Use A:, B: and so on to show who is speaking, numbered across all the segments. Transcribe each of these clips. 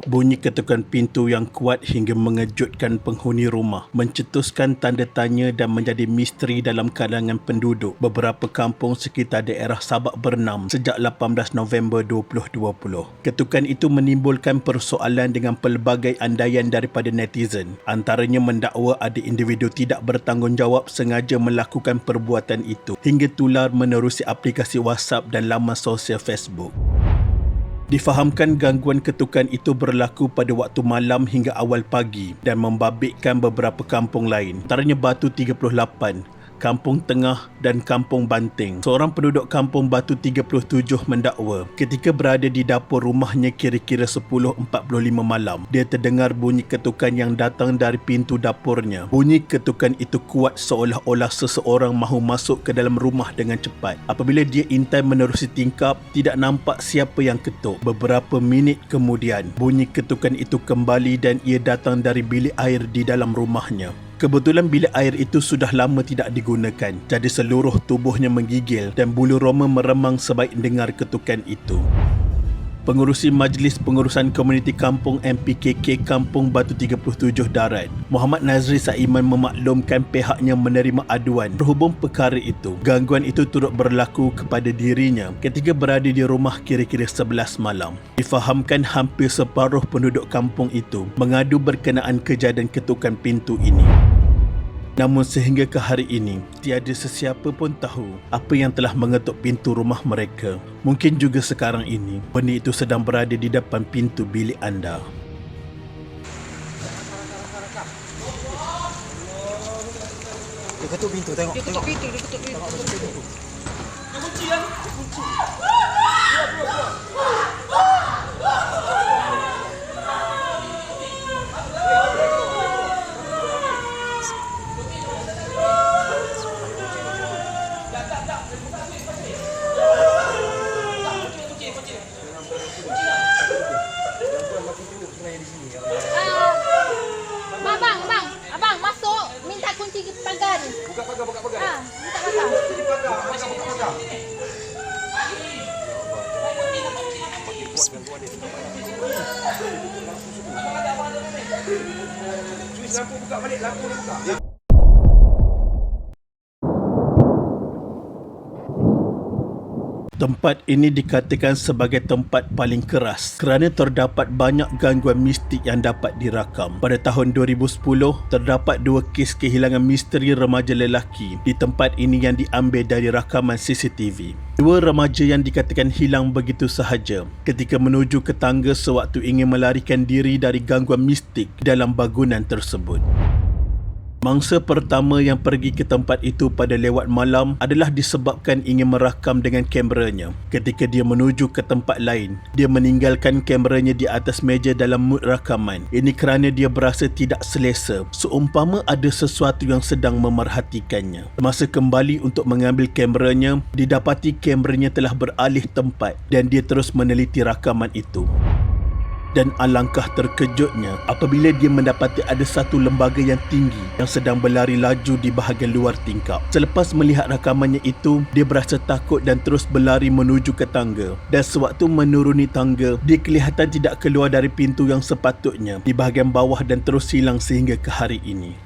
A: Bunyi ketukan pintu yang kuat hingga mengejutkan penghuni rumah, mencetuskan tanda tanya dan menjadi misteri dalam kalangan penduduk beberapa kampung sekitar daerah Sabak Bernam sejak 18 November 2020. Ketukan itu menimbulkan persoalan dengan pelbagai andaian daripada netizen, antaranya mendakwa ada individu tidak bertanggungjawab sengaja melakukan perbuatan itu hingga tular menerusi aplikasi WhatsApp dan laman sosial Facebook. Difahamkan gangguan ketukan itu berlaku pada waktu malam hingga awal pagi dan membabitkan beberapa kampung lain, antaranya Batu 38, Kampung Tengah dan Kampung Banting. Seorang penduduk Kampung Batu 37 mendakwa ketika berada di dapur rumahnya kira-kira 10.45 malam, dia terdengar bunyi ketukan yang datang dari pintu dapurnya. Bunyi ketukan itu kuat seolah-olah seseorang mahu masuk ke dalam rumah dengan cepat. Apabila dia intai menerusi tingkap, tidak nampak siapa yang ketuk. Beberapa minit kemudian, bunyi ketukan itu kembali dan ia datang dari bilik air di dalam rumahnya. Kebetulan bilik air itu sudah lama tidak digunakan, jadi seluruh tubuhnya menggigil dan bulu roma meremang sebaik dengar ketukan itu. Pengurusi Majlis Pengurusan Komuniti Kampung MPKK Kampung Batu 37 Darat, Muhammad Nazri Saiman memaklumkan pihaknya menerima aduan berhubung perkara itu. Gangguan itu turut berlaku kepada dirinya ketika berada di rumah kira-kira 11 malam. Difahamkan hampir separuh penduduk kampung itu mengadu berkenaan kejadian ketukan pintu ini. Namun sehingga ke hari ini, tiada sesiapa pun tahu apa yang telah mengetuk pintu rumah mereka. Mungkin juga sekarang ini, benda itu sedang berada di depan pintu bilik anda.
B: Dia ketuk pintu, tengok.
C: Dia ketuk pintu. Dia kunci kan? Kunci.
D: Abang masuk minta kunci pagar.
C: Buka pagar.
D: Minta pagar.
C: Pagar. Lampu buka balik, lampu buka.
A: Tempat ini dikatakan sebagai tempat paling keras kerana terdapat banyak gangguan mistik yang dapat dirakam. Pada tahun 2010, terdapat 2 kes kehilangan misteri remaja lelaki di tempat ini yang diambil dari rakaman CCTV. 2 remaja yang dikatakan hilang begitu sahaja ketika menuju ke tangga sewaktu ingin melarikan diri dari gangguan mistik dalam bangunan tersebut. Mangsa pertama yang pergi ke tempat itu pada lewat malam adalah disebabkan ingin merakam dengan kameranya. Ketika dia menuju ke tempat lain, dia meninggalkan kameranya di atas meja dalam mood rakaman. Ini kerana dia berasa tidak selesa, seumpama ada sesuatu yang sedang memerhatikannya. Semasa kembali untuk mengambil kameranya, didapati kameranya telah beralih tempat dan dia terus meneliti rakaman itu. Dan alangkah terkejutnya apabila dia mendapati ada satu lembaga yang tinggi yang sedang berlari laju di bahagian luar tingkap. Selepas melihat rakamannya itu, dia berasa takut dan terus berlari menuju ke tangga. Dan sewaktu menuruni tangga, dia kelihatan tidak keluar dari pintu yang sepatutnya di bahagian bawah dan terus hilang sehingga ke hari ini.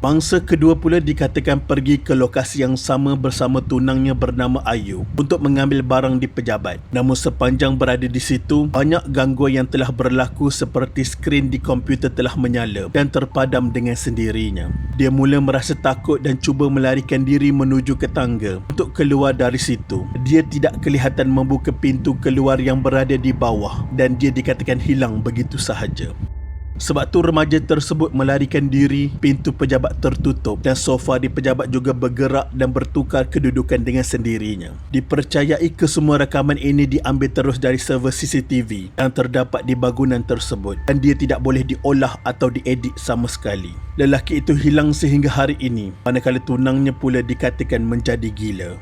A: Mangsa kedua pula dikatakan pergi ke lokasi yang sama bersama tunangnya bernama Ayu untuk mengambil barang di pejabat. Namun sepanjang berada di situ, banyak gangguan yang telah berlaku seperti skrin di komputer telah menyala dan terpadam dengan sendirinya. Dia mula merasa takut dan cuba melarikan diri menuju ke tangga untuk keluar dari situ. Dia tidak kelihatan membuka pintu keluar yang berada di bawah dan dia dikatakan hilang begitu sahaja. Sebab tu remaja tersebut melarikan diri, pintu pejabat tertutup dan sofa di pejabat juga bergerak dan bertukar kedudukan dengan sendirinya. Dipercayai kesemua rakaman ini diambil terus dari server CCTV yang terdapat di bangunan tersebut dan dia tidak boleh diolah atau diedit sama sekali. Lelaki itu hilang sehingga hari ini, manakala tunangnya pula dikatakan menjadi gila.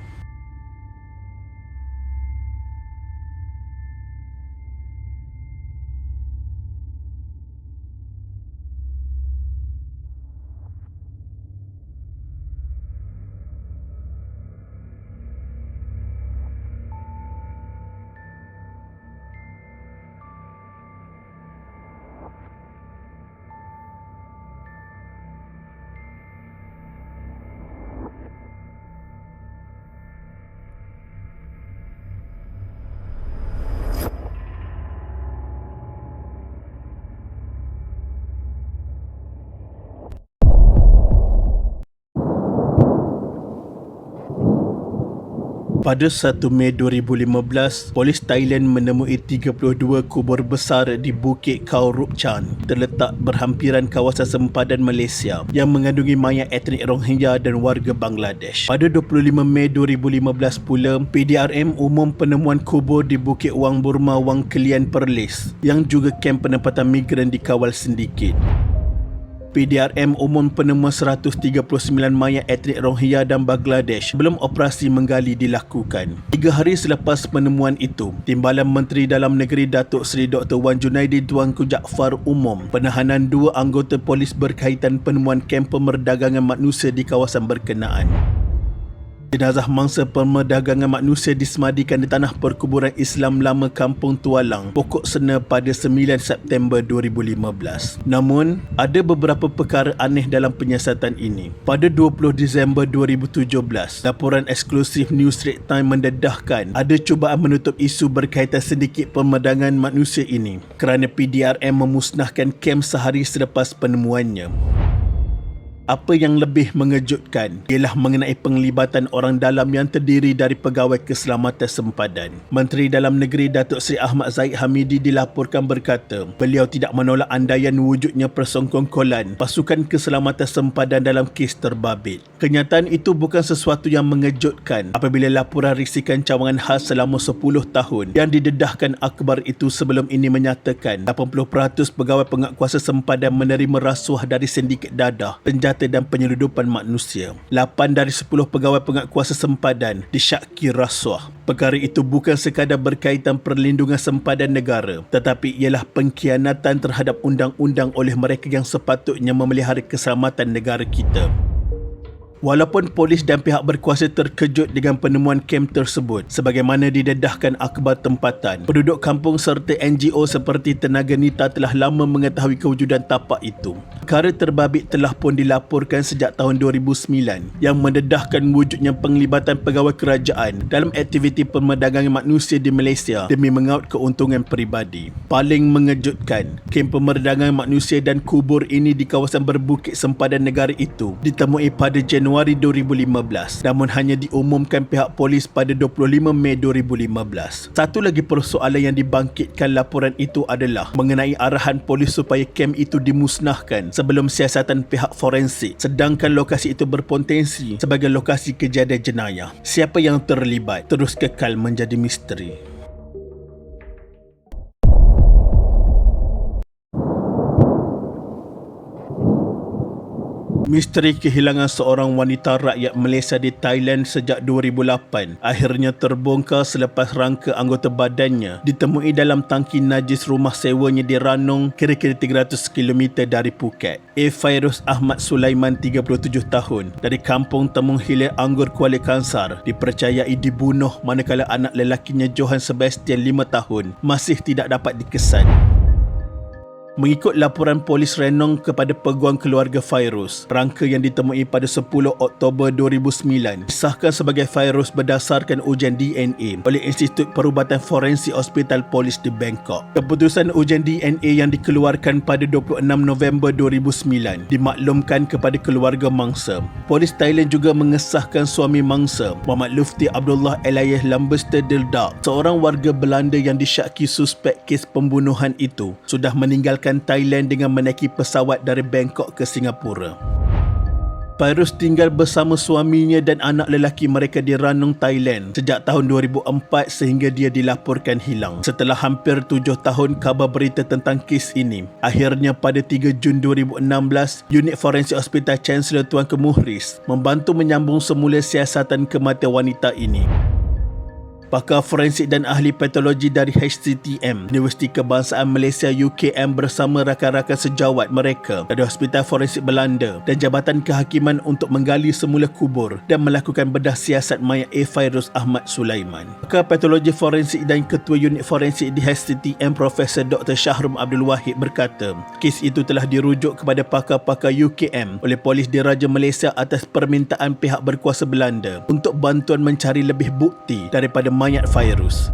A: Pada 1 Mei 2015, polis Thailand menemui 32 kubur besar di Bukit Khao Ruk Chan terletak berhampiran kawasan sempadan Malaysia yang mengandungi mayat etnik Rohingya dan warga Bangladesh. Pada 25 Mei 2015 pula, PDRM umum penemuan kubur di Bukit Wang Burma Wang Kelian Perlis yang juga kem penempatan migran dikawal sindiket. PDRM umum penemuan 139 mayat etnik Rohingya dan Bangladesh sebelum operasi menggali dilakukan. 3 hari selepas penemuan itu, Timbalan Menteri Dalam Negeri Datuk Seri Dr. Wan Junaidi Tuanku Jaafar umum penahanan 2 anggota polis berkaitan penemuan kem pemerdagangan manusia di kawasan berkenaan. Jenazah mangsa pemerdagangan manusia disemadikan di tanah perkuburan Islam lama Kampung Tualang, Pokok Sena pada 9 September 2015. Namun, ada beberapa perkara aneh dalam penyiasatan ini. Pada 20 Disember 2017, laporan eksklusif News Straits Times mendedahkan ada cubaan menutup isu berkaitan sedikit pemerdagangan manusia ini kerana PDRM memusnahkan kem sehari selepas penemuannya. Apa yang lebih mengejutkan ialah mengenai penglibatan orang dalam yang terdiri dari pegawai keselamatan sempadan. Menteri Dalam Negeri Datuk Seri Ahmad Zahid Hamidi dilaporkan berkata, beliau tidak menolak andaian wujudnya persongkongkolan pasukan keselamatan sempadan dalam kes terbabit. Kenyataan itu bukan sesuatu yang mengejutkan apabila laporan risikan cawangan khas selama 10 tahun yang didedahkan akhbar itu sebelum ini menyatakan 80% pegawai penguatkuasa sempadan menerima rasuah dari sindiket dadah, penjata dan penyeludupan manusia. 8 dari 10 pegawai penguatkuasa sempadan disyaki rasuah. Perkara itu bukan sekadar berkaitan perlindungan sempadan negara, tetapi ialah pengkhianatan terhadap undang-undang oleh mereka yang sepatutnya memelihara keselamatan negara kita. Walaupun polis dan pihak berkuasa terkejut dengan penemuan kem tersebut sebagaimana didedahkan akhbar tempatan, penduduk kampung serta NGO seperti Tenaga Nita telah lama mengetahui kewujudan tapak itu. Perkara terbabit telah pun dilaporkan sejak tahun 2009 yang mendedahkan wujudnya penglibatan pegawai kerajaan dalam aktiviti pemerdagangan manusia di Malaysia demi mengaut keuntungan peribadi. Paling mengejutkan, kem pemerdagangan manusia dan kubur ini di kawasan berbukit sempadan negara itu ditemui pada Januari 2015 namun hanya diumumkan pihak polis pada 25 Mei 2015. Satu lagi persoalan yang dibangkitkan laporan itu adalah mengenai arahan polis supaya kem itu dimusnahkan sebelum siasatan pihak forensik, sedangkan lokasi itu berpotensi sebagai lokasi kejadian jenayah. Siapa yang terlibat terus kekal menjadi misteri. Misteri kehilangan seorang wanita rakyat Malaysia di Thailand sejak 2008 akhirnya terbongkar selepas rangka anggota badannya ditemui dalam tangki najis rumah sewanya di Ranong, kira-kira 300 km dari Phuket. Fairuz Ahmad Sulaiman, 37 tahun, dari kampung Temung Hilir Anggur, Kuala Kangsar, dipercayai dibunuh manakala anak lelakinya Johan Sebastian, 5 tahun, masih tidak dapat dikesan. Mengikut laporan polis Ranong kepada peguam keluarga Fairuz, rangka yang ditemui pada 10 Oktober 2009 disahkan sebagai Fairuz berdasarkan ujian DNA oleh Institut Perubatan Forensik Hospital Polis di Bangkok. Keputusan ujian DNA yang dikeluarkan pada 26 November 2009 dimaklumkan kepada keluarga mangsa. Polis Thailand juga mengesahkan suami mangsa, Muhammad Lufti Abdullah Elayah Lambester Dildak, seorang warga Belanda yang disyaki suspek kes pembunuhan itu, sudah meninggalkan Thailand dengan menaiki pesawat dari Bangkok ke Singapura. Fairuz tinggal bersama suaminya dan anak lelaki mereka di Ranong, Thailand sejak tahun 2004 sehingga dia dilaporkan hilang. Setelah hampir 7 tahun khabar berita tentang kes ini, akhirnya pada 3 Jun 2016, Unit Forensik Hospital Chancellor Tuanku Muhriz membantu menyambung semula siasatan kematian wanita ini. Pakar forensik dan ahli patologi dari HCTM, Universiti Kebangsaan Malaysia UKM bersama rakan-rakan sejawat mereka dari Hospital Forensik Belanda dan Jabatan Kehakiman untuk menggali semula kubur dan melakukan bedah siasat mayat Fairuz Ahmad Sulaiman. Pakar patologi forensik dan Ketua Unit Forensik di HCTM Profesor Dr. Shahrum Abdul Wahid berkata, kes itu telah dirujuk kepada pakar-pakar UKM oleh Polis Diraja Malaysia atas permintaan pihak berkuasa Belanda untuk bantuan mencari lebih bukti daripada mayat Fairuz.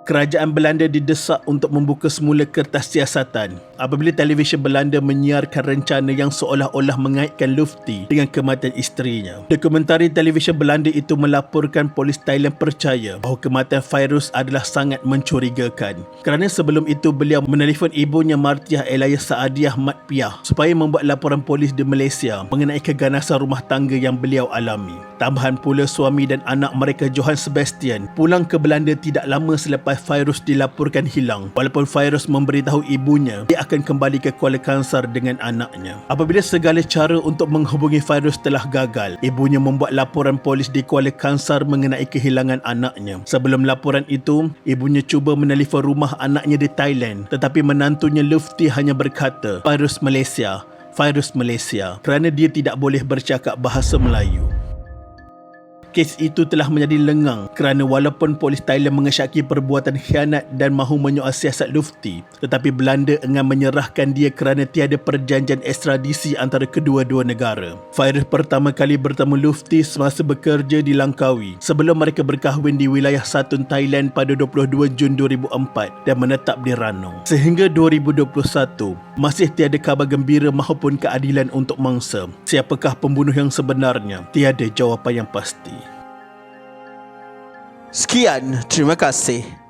A: Kerajaan Belanda didesak untuk membuka semula kertas siasatan apabila televisyen Belanda menyiarkan rencana yang seolah-olah mengaitkan Lufti dengan kematian isterinya. Dokumentari televisyen Belanda itu melaporkan polis Thailand percaya bahawa kematian Fairuz adalah sangat mencurigakan kerana sebelum itu beliau menelefon ibunya Martiah Elias Saadiah Mat Piah supaya membuat laporan polis di Malaysia mengenai keganasan rumah tangga yang beliau alami. Tambahan pula suami dan anak mereka Johann Sebastian pulang ke Belanda tidak lama selepas Fairuz dilaporkan hilang, walaupun Fairuz memberitahu ibunya dia akan kembali ke Kuala Kangsar dengan anaknya. Apabila segala cara untuk menghubungi Fairuz telah gagal, ibunya membuat laporan polis di Kuala Kangsar mengenai kehilangan anaknya. Sebelum laporan itu, ibunya cuba menelefon rumah anaknya di Thailand, tetapi menantunya Lufti hanya berkata, Fairuz Malaysia, Fairuz Malaysia, kerana dia tidak boleh bercakap bahasa Melayu. Kes itu telah menjadi lengang kerana walaupun polis Thailand mengesyaki perbuatan khianat dan mahu menyoal siasat Lufti, tetapi Belanda enggan menyerahkan dia kerana tiada perjanjian ekstradisi antara kedua-dua negara. Fairuz pertama kali bertemu Lufti semasa bekerja di Langkawi sebelum mereka berkahwin di wilayah Satun, Thailand pada 22 Jun 2004 dan menetap di Ranong. Sehingga 2021, masih tiada khabar gembira maupun keadilan untuk mangsa. Siapakah pembunuh yang sebenarnya? Tiada jawapan yang pasti.
B: Sekian, terima kasih.